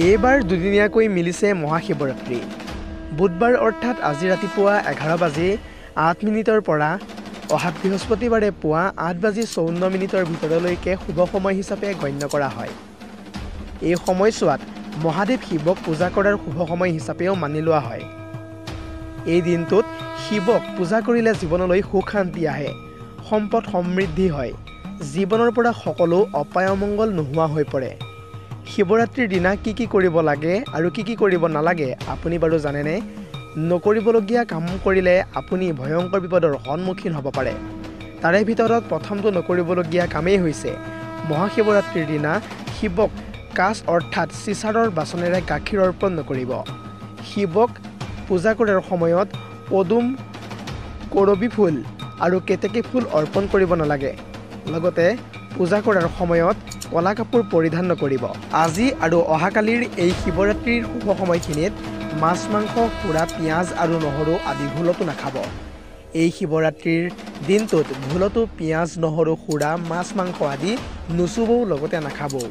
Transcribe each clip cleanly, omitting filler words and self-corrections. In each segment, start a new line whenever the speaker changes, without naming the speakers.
এইবাৰ দুদিনীয়াকৈ মিলিছে মহাশিৱৰাত্ৰি। বুধবাৰ অৰ্থাৎ আজি ৰাতিপুৱা 11:08 পৰা অহা বৃহস্পতিবাৰে পুৱা 8:54 ভিতৰলৈকে শুভ সময় হিচাপে গণ্য কৰা হয়। এই সময়ছোৱাত মহাদেৱ শিৱক পূজা কৰাৰ শুভ সময় হিচাপেও মানি লোৱা হয়। এই দিনটোত শিৱক পূজা কৰিলে জীৱনলৈ সুখ শান্তি আহে, সম্পদ সমৃদ্ধি হয়, জীৱনৰ পৰা সকলো অপায় অমংগল নোহোৱা হৈ পৰে। শিৱৰাত্ৰিৰ দিনা কি কৰিব লাগে আৰু কি কৰিব নালাগে আপুনি বাৰু জানেনে? নকৰিবলগীয়া কাম কৰিলে আপুনি ভয়ংকৰ বিপদৰ সন্মুখীন হ'ব পাৰে। তাৰে ভিতৰত প্ৰথমটো নকৰিবলগীয়া কামেই হৈছে মহাশিৱৰাত্ৰিৰ দিনা শিৱক কাঁচ অৰ্থাৎ চিচাৰৰ বাচনেৰে গাখীৰ অৰ্পণ নকৰিব। শিৱক পূজা কৰাৰ সময়ত পদুম, কৰবী ফুল আৰু কেতেকী ফুল অৰ্পণ কৰিব নালাগে। লগতে পূজা কৰাৰ সময়ত কলা কাপোৰ পৰিধান নকৰিব। আজি আৰু অহাকালিৰ এই শিৱৰাত্ৰিৰ শুভ সময়খিনিত মাছ মাংস, সুৰা, পিঁয়াজ আৰু নহৰু আদি ভুলতো নাখাব। এই শিৱৰাত্ৰিৰ দিনটোত ভুলতো পিঁয়াজ, নহৰু, সুৰা, মাছ মাংস আদি নুচুবও, লগতে নাখাবও।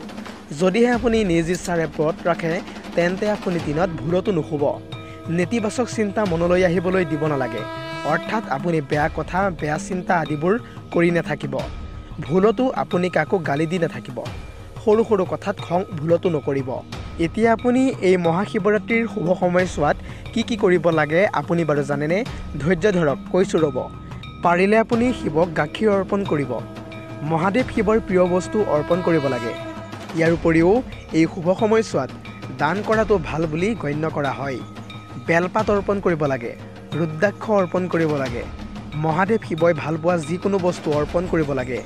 যদিহে আপুনি নিজ ইচ্ছাৰে ব্ৰত ৰাখে তেন্তে আপুনি দিনত ভুলতো নুশুব। নেতিবাচক চিন্তা মনলৈ আহিবলৈ দিব নালাগে, অৰ্থাৎ আপুনি বেয়া কথা, বেয়া চিন্তা আদিবোৰ কৰি নাথাকিব। ভুলতো আপুনি কাকো গালি দি নাথাকিব। সৰু সৰু কথাত খং ভুলতো নকৰিব। এতিয়া আপুনি এই মহাশিৱৰাত্ৰিৰ শুভ সময়ছোৱাত কি কৰিব লাগে আপুনি বাৰু জানেনে? ধৈৰ্য ধৰক, কৈছোঁ ৰ'ব। পাৰিলে আপুনি শিৱক গাখীৰ অৰ্পণ কৰিব। মহাদেৱ শিৱৰ প্ৰিয় বস্তু অৰ্পণ কৰিব লাগে। ইয়াৰ উপৰিও এই শুভ সময়ছোৱাত দান কৰাটো ভাল বুলি গণ্য কৰা হয়। বেলপাত অৰ্পণ কৰিব লাগে, ৰুদ্ৰাক্ষ অৰ্পণ কৰিব লাগে। মহাদেৱ শিৱই ভাল পোৱা যিকোনো বস্তু অৰ্পণ কৰিব লাগে।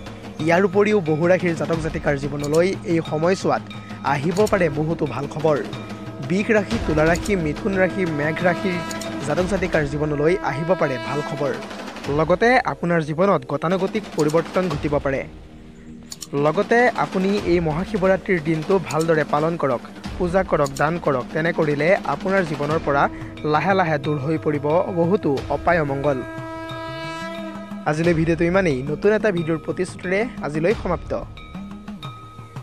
ইয়াৰ উপৰিও বহু ৰাশিৰ জাতক জাতিকাৰ জীৱনলৈ এই সময়ছোৱাত আহিব পাৰে বহুতো ভাল খবৰ। বৃষ ৰাশি, তুলা ৰাশি, মিথুন ৰাশি, মেঘ ৰাশিৰ জাতক জাতিকাৰ জীৱনলৈ আহিব পাৰে ভাল খবৰ। লগতে আপোনাৰ জীৱনত গতানুগতিক পৰিৱৰ্তন ঘটিব পাৰে। লগতে আপুনি এই মহাশিৱৰাত্ৰিৰ দিনটো ভালদৰে পালন কৰক, পূজা কৰক, দান কৰক। তেনে কৰিলে আপোনাৰ জীৱনৰ পৰা লাহে লাহে দূৰ হৈ পৰিব বহুতো অপায় অমংগল। আজিলৈ ভিডিঅ'টো ইমানেই। নতুন এটা ভিডিঅ'ৰ প্ৰতিশ্ৰুতিৰে আজিলৈ সমাপ্ত।